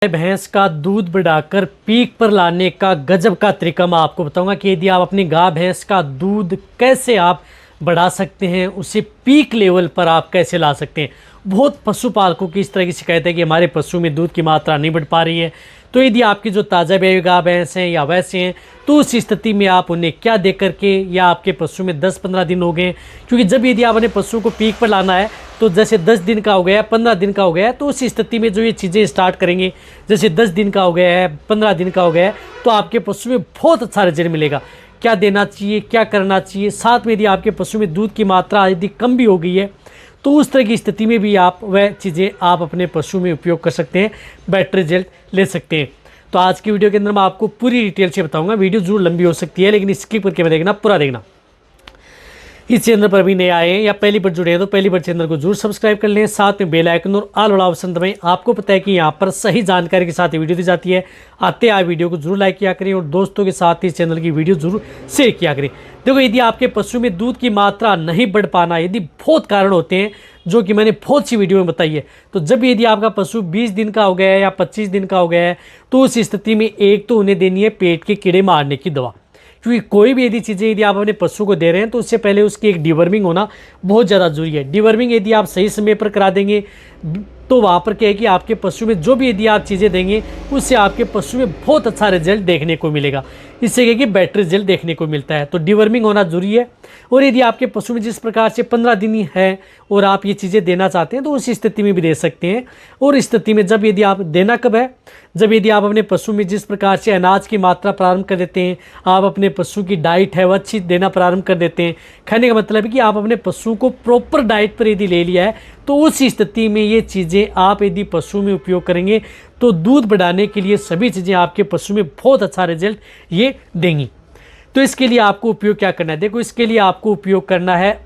भैंस का दूध बढ़ाकर पीक पर लाने का गजब का तरीका मैं आपको बताऊंगा कि यदि आप अपनी गाय भैंस का दूध कैसे आप बढ़ा सकते हैं, उसे पीक लेवल पर आप कैसे ला सकते हैं। बहुत पशुपालकों की इस तरह की शिकायत है कि हमारे पशु में दूध की मात्रा नहीं बढ़ पा रही है। तो यदि आपकी जो ताज़ा ब्याई गाय भैंस हैं या वैसे हैं, तो उस स्थिति में आप उन्हें क्या दे करके, या आपके पशु में 10-15 दिन हो गए, क्योंकि जब यदि आप अपने पशु को पीक पर लाना है तो जैसे 10 दिन का हो गया, 15 दिन का हो गया, तो उस स्थिति में जो ये चीज़ें स्टार्ट करेंगे, जैसे 10 दिन का हो गया है, 15 दिन का हो गया है, तो आपके पशु में बहुत अच्छा रिजल्ट मिलेगा। क्या देना चाहिए, क्या करना चाहिए, साथ में यदि आपके पशु में दूध की मात्रा यदि कम भी हो गई है, तो उस तरह की स्थिति में भी आप वह चीज़ें आप अपने पशु में उपयोग कर सकते हैं, बेटर रिजल्ट ले सकते हैं। तो आज की वीडियो के अंदर मैं आपको पूरी डिटेल से बताऊंगा। वीडियो जरूर लंबी हो सकती है, लेकिन स्किप करके मैं देखना, पूरा देखना। इस चैनल पर अभी नए आए हैं या पहली बार जुड़े हैं तो पहली बार चैनल को जरूर सब्सक्राइब कर लें, साथ में बेल आइकन और ऑल वाला ऑप्शन दबाएं। आपको पता है कि यहाँ पर सही जानकारी के साथ वीडियो दी जाती है। आते आप वीडियो को जरूर लाइक किया करें और दोस्तों के साथ इस चैनल की वीडियो जरूर शेयर किया करें। देखो, यदि आपके पशु में दूध की मात्रा नहीं बढ़ पाना, यदि बहुत कारण होते हैं जो कि मैंने बहुत सी वीडियो में बताई है, तो जब यदि आपका पशु 20 दिन का हो गया है या 25 दिन का हो गया है, तो उस स्थिति में एक तो उन्हें देनी है पेट के कीड़े मारने की दवा, क्योंकि कोई भी यदि चीज़ें यदि आप अपने पशु को दे रहे हैं तो उससे पहले उसकी एक डिवर्मिंग होना बहुत ज़्यादा जरूरी है। डिवर्मिंग यदि आप सही समय पर करा देंगे तो वहाँ पर क्या है कि आपके पशु में जो भी यदि आप चीज़ें देंगे उससे आपके पशु में बहुत अच्छा रिजल्ट देखने को मिलेगा। इससे क्या है कि बेटर रिजल्ट देखने को मिलता है। तो डिवर्मिंग होना जरूरी है। और यदि आपके पशु में जिस प्रकार से 15 दिन ही है और आप ये चीज़ें देना चाहते हैं तो उस स्थिति में भी दे सकते हैं। और इस स्थिति में जब यदि आप देना कब है, जब यदि आप अपने पशु में जिस प्रकार से अनाज की मात्रा प्रारंभ कर देते हैं, आप अपने पशु की डाइट है वह अच्छी देना प्रारंभ कर देते हैं। कहने का मतलब है कि आप अपने पशु को प्रॉपर डाइट पर यदि ले लिया है, तो उस स्थिति में ये चीज़ें आप यदि पशु में उपयोग करेंगे तो दूध बढ़ाने के लिए सभी चीज़ें आपके पशु में बहुत अच्छा रिजल्ट ये देंगी। तो इसके लिए आपको उपयोग क्या करना है, देखो इसके लिए आपको उपयोग करना है,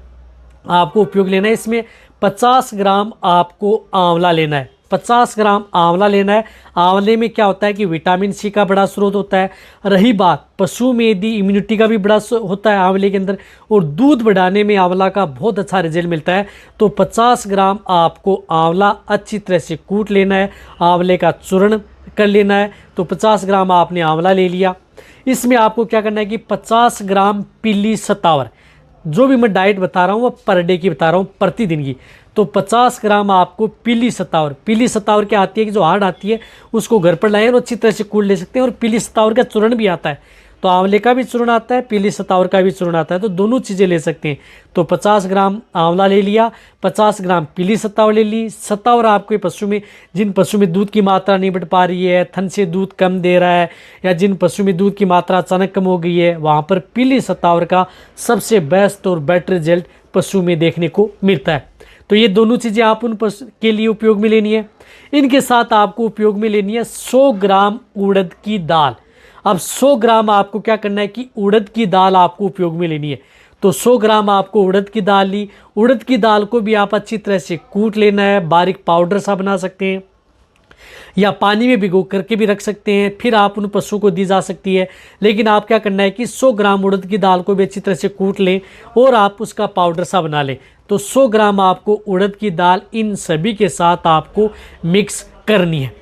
आपको उपयोग लेना है इसमें 50 ग्राम आपको आंवला लेना है। 50 ग्राम आंवला लेना है। आंवले में क्या होता है कि विटामिन सी का बड़ा स्रोत होता है। रही बात पशु में यदि इम्यूनिटी का भी बड़ा होता है आंवले के अंदर, और दूध बढ़ाने में आंवला का बहुत अच्छा रिजल्ट मिलता है। तो 50 ग्राम आपको आंवला अच्छी तरह से कूट लेना है, आंवले का चूर्ण कर लेना है। तो 50 ग्राम आपने आंवला ले लिया। इसमें आपको क्या करना है कि 50 ग्राम पीली सतावर, जो भी मैं डाइट बता रहा हूँ वह पर डे की बता रहा हूँ, प्रतिदिन की। तो 50 ग्राम आपको पीली सतावर क्या आती है कि जो हार्ड आती है उसको घर पर लाएं और अच्छी तरह से कूट ले सकते हैं। और पीली सतावर का चूर्ण भी आता है, तो आंवले का भी चूर्ण आता है, पीली सतावर का भी चूर्ण आता है, तो दोनों चीज़ें ले सकते हैं। तो 50 ग्राम आंवला ले लिया, 50 ग्राम पीली सतावर ले ली। सतावर आपके पशु में, जिन पशु में दूध की मात्रा नहीं बढ़ पा रही है, थन से दूध कम दे रहा है, या जिन पशु में दूध की मात्रा अचानक कम हो गई है, वहाँ पर पीली सतावर का सबसे बेस्ट और बेटर रिजल्ट पशु में देखने को मिलता है। तो ये दोनों चीज़ें आप उन पशु के लिए उपयोग में लेनी है। इनके साथ आपको उपयोग में लेनी है 100 ग्राम उड़द की दाल। अब 100 ग्राम आपको क्या करना है कि उड़द की दाल आपको उपयोग में लेनी है। तो 100 ग्राम आपको उड़द की दाल ली। उड़द की दाल को भी आप अच्छी तरह से कूट लेना है, बारीक पाउडर सा बना सकते हैं, या पानी में भिगो करके भी रख सकते हैं, फिर आप उन पशु को दी जा सकती है। लेकिन आप क्या करना है कि 100 ग्राम उड़द की दाल को भी अच्छी तरह से कूट लें और आप उसका पाउडर सा बना लें। तो 100 ग्राम आपको उड़द की दाल इन सभी के साथ आपको मिक्स करनी है।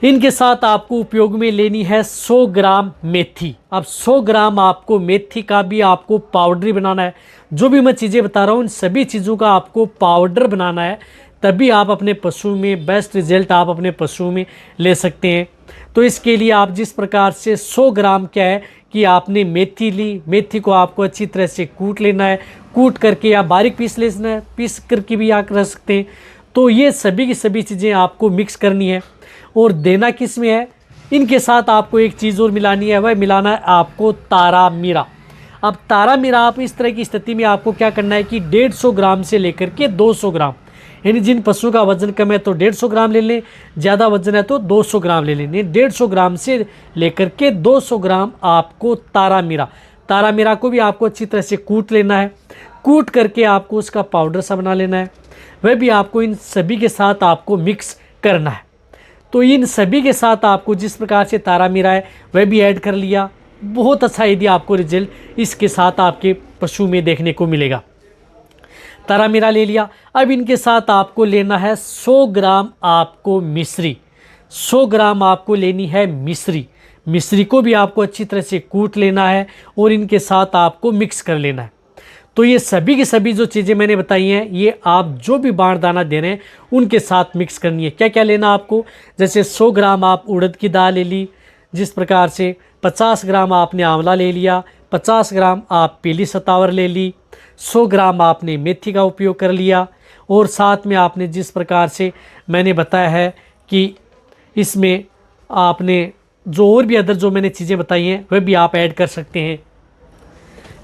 इनके साथ आपको उपयोग में लेनी है 100 ग्राम मेथी। अब 100 ग्राम आपको मेथी का भी आपको पाउडर ही बनाना है। जो भी मैं चीज़ें बता रहा हूँ इन सभी चीज़ों का आपको पाउडर बनाना है, तभी आप अपने पशु में बेस्ट रिजल्ट आप अपने पशु में ले सकते हैं। तो इसके लिए आप जिस प्रकार से 100 ग्राम क्या है कि आपने मेथी ली, मेथी को आपको अच्छी तरह से कूट लेना है, कूट करके या बारीक पीस लेना है, पीस करके भी आप रख सकते हैं। तो ये सभी की सभी चीज़ें आपको मिक्स करनी है और देना किस में है। इनके साथ आपको एक चीज़ और मिलानी है, वह मिलाना है आपको तारा मीरा। अब तारा मीरा आप इस तरह की स्थिति में आपको क्या करना है कि 150 ग्राम से लेकर के 200 ग्राम, यानी जिन पशुओं का वजन कम है तो 150 ग्राम ले लें, ज़्यादा वजन है तो 200 ग्राम ले लें। 150 ग्राम से लेकर के 200 ग्राम आपको तारा मीरा को भी आपको अच्छी तरह से कूट लेना है। कूट करके आपको उसका पाउडर सा बना लेना है, वह भी आपको इन सभी के साथ आपको मिक्स करना है। तो इन सभी के साथ आपको जिस प्रकार से तारा मीरा है वह भी ऐड कर लिया। बहुत अच्छा यदि आपको रिजल्ट इसके साथ आपके पशु में देखने को मिलेगा। तारा मीरा ले लिया। अब इनके साथ आपको लेना है 100 ग्राम आपको मिश्री। 100 ग्राम आपको लेनी है मिश्री। मिश्री को भी आपको अच्छी तरह से कूट लेना है और इनके साथ आपको मिक्स कर लेना है। तो ये सभी की सभी जो चीज़ें मैंने बताई हैं, ये आप जो भी बाण दाना दे रहे हैं उनके साथ मिक्स करनी है। क्या क्या लेना आपको, जैसे 100 ग्राम आप उड़द की दाल ले ली, जिस प्रकार से 50 ग्राम आपने आंवला ले लिया, 50 ग्राम आप पीली सतावर ले ली, 100 ग्राम आपने मेथी का उपयोग कर लिया, और साथ में आपने जिस प्रकार से मैंने बताया है कि इसमें आपने जो और भी अदर जो मैंने चीज़ें बताई हैं वह भी आप ऐड कर सकते हैं।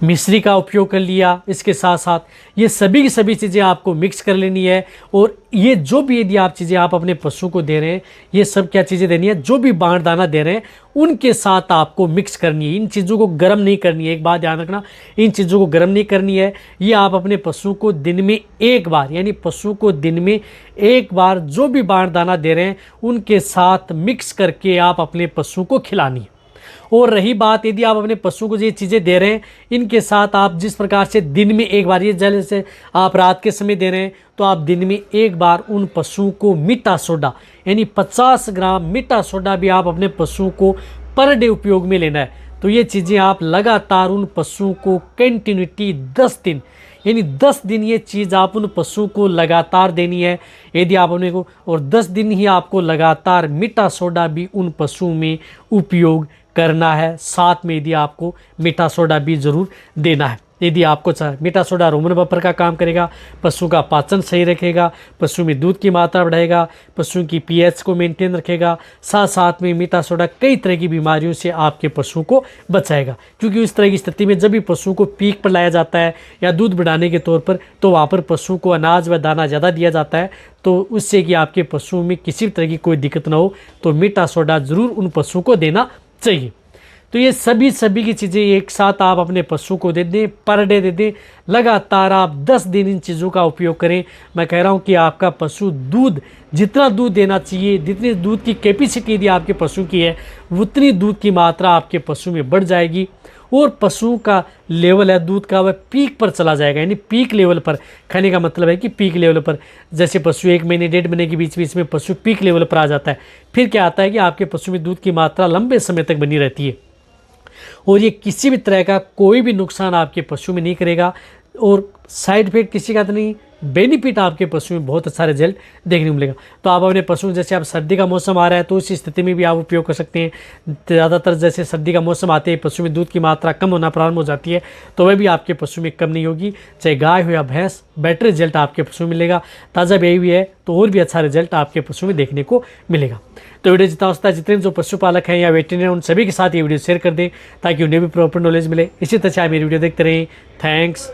मिश्री का उपयोग कर लिया, इसके साथ साथ ये सभी की सभी चीज़ें आपको मिक्स कर लेनी है। और ये जो भी यदि आप चीज़ें आप अपने पशु को दे रहे हैं, ये सब क्या चीज़ें देनी है, जो भी बाण दाना दे रहे हैं उनके साथ आपको मिक्स करनी है। इन चीज़ों को गर्म नहीं करनी है, एक बात ध्यान रखना, इन चीज़ों को गर्म नहीं करनी है। ये आप अपने पशु को दिन में एक बार, यानी पशु को दिन में एक बार जो भी बाण दाना दे रहे हैं उनके साथ मिक्स करके आप अपने पशु को खिलानी है। और रही बात, यदि आप अपने पशु को ये चीज़ें दे रहे हैं, इनके साथ आप जिस प्रकार से दिन में एक बार, ये जैसे आप रात के समय दे रहे हैं तो आप दिन में एक बार उन पशुओं को मीठा सोडा, यानी 50 ग्राम मीठा सोडा भी आप अपने पशुओं को पर डे उपयोग में लेना है। तो ये चीज़ें आप लगातार उन पशुओं को कंटिन्यूटी 10 दिन, यानी 10 दिन ये चीज़ आप उन पशुओं को लगातार देनी है यदि आप उन्हें को, और 10 दिन ही आपको लगातार मीठा सोडा भी उन पशुओं में उपयोग करना है। साथ में यदि आपको मीठा सोडा भी ज़रूर देना है। यदि आपको मीठा सोडा रोमन बफर का काम करेगा, पशु का पाचन सही रखेगा, पशु में दूध की मात्रा बढ़ाएगा, पशु की पीएच को मेंटेन रखेगा, साथ साथ में मीठा सोडा कई तरह की बीमारियों से आपके पशु को बचाएगा। क्योंकि इस तरह की स्थिति में जब भी पशु को पीक पर लाया जाता है या दूध बढ़ाने के तौर पर, तो वहाँ पर पशु को अनाज व दाना ज़्यादा दिया जाता है, तो उससे कि आपके पशुओं में किसी तरह की कोई दिक्कत ना हो, तो मीठा सोडा ज़रूर उन पशुओं को देना चाहिए। तो ये सभी की चीज़ें एक साथ आप अपने पशु को दे दें, पर डे दे दें, लगातार आप 10 दिन इन चीज़ों का उपयोग करें। मैं कह रहा हूँ कि आपका पशु दूध, जितना दूध देना चाहिए, जितनी दूध की कैपेसिटी यदि आपके पशु की है, उतनी दूध की मात्रा आपके पशु में बढ़ जाएगी और पशु का लेवल है दूध का, वह पीक पर चला जाएगा। यानी पीक लेवल पर, खाने का मतलब है कि पीक लेवल पर, जैसे पशु 1 महीने 1.5 महीने के बीच बीच में पशु पीक लेवल पर आ जाता है, फिर क्या आता है कि आपके पशु में दूध की मात्रा लंबे समय तक बनी रहती है और ये किसी भी तरह का कोई भी नुकसान आपके पशु में नहीं करेगा और साइड इफेक्ट किसी का तो नहीं, बेनिफिट आपके पशु में बहुत अच्छा रिजल्ट देखने को मिलेगा। तो आप अपने पशु, जैसे आप सर्दी का मौसम आ रहा है तो उस स्थिति में भी आप उपयोग कर सकते हैं। ज़्यादातर जैसे सर्दी का मौसम आते ही पशु में दूध की मात्रा कम होना प्रारंभ हो जाती है, तो वह भी आपके पशु में कम नहीं होगी, चाहे गाय हो या भैंस, बेटर रिजल्ट आपके पशु में मिलेगा। ताज़ा ब्याई हुई है तो और भी अच्छा रिजल्ट आपके पशु में देखने को मिलेगा। तो वीडियो जितना होता है, जितने जो पशुपालक हैं या वेटरनरी उन सभी के साथ ये वीडियो शेयर कर दें ताकि उन्हें भी प्रॉपर नॉलेज मिले। इसी तरह से आप मेरी वीडियो देखते रहें। थैंक्स।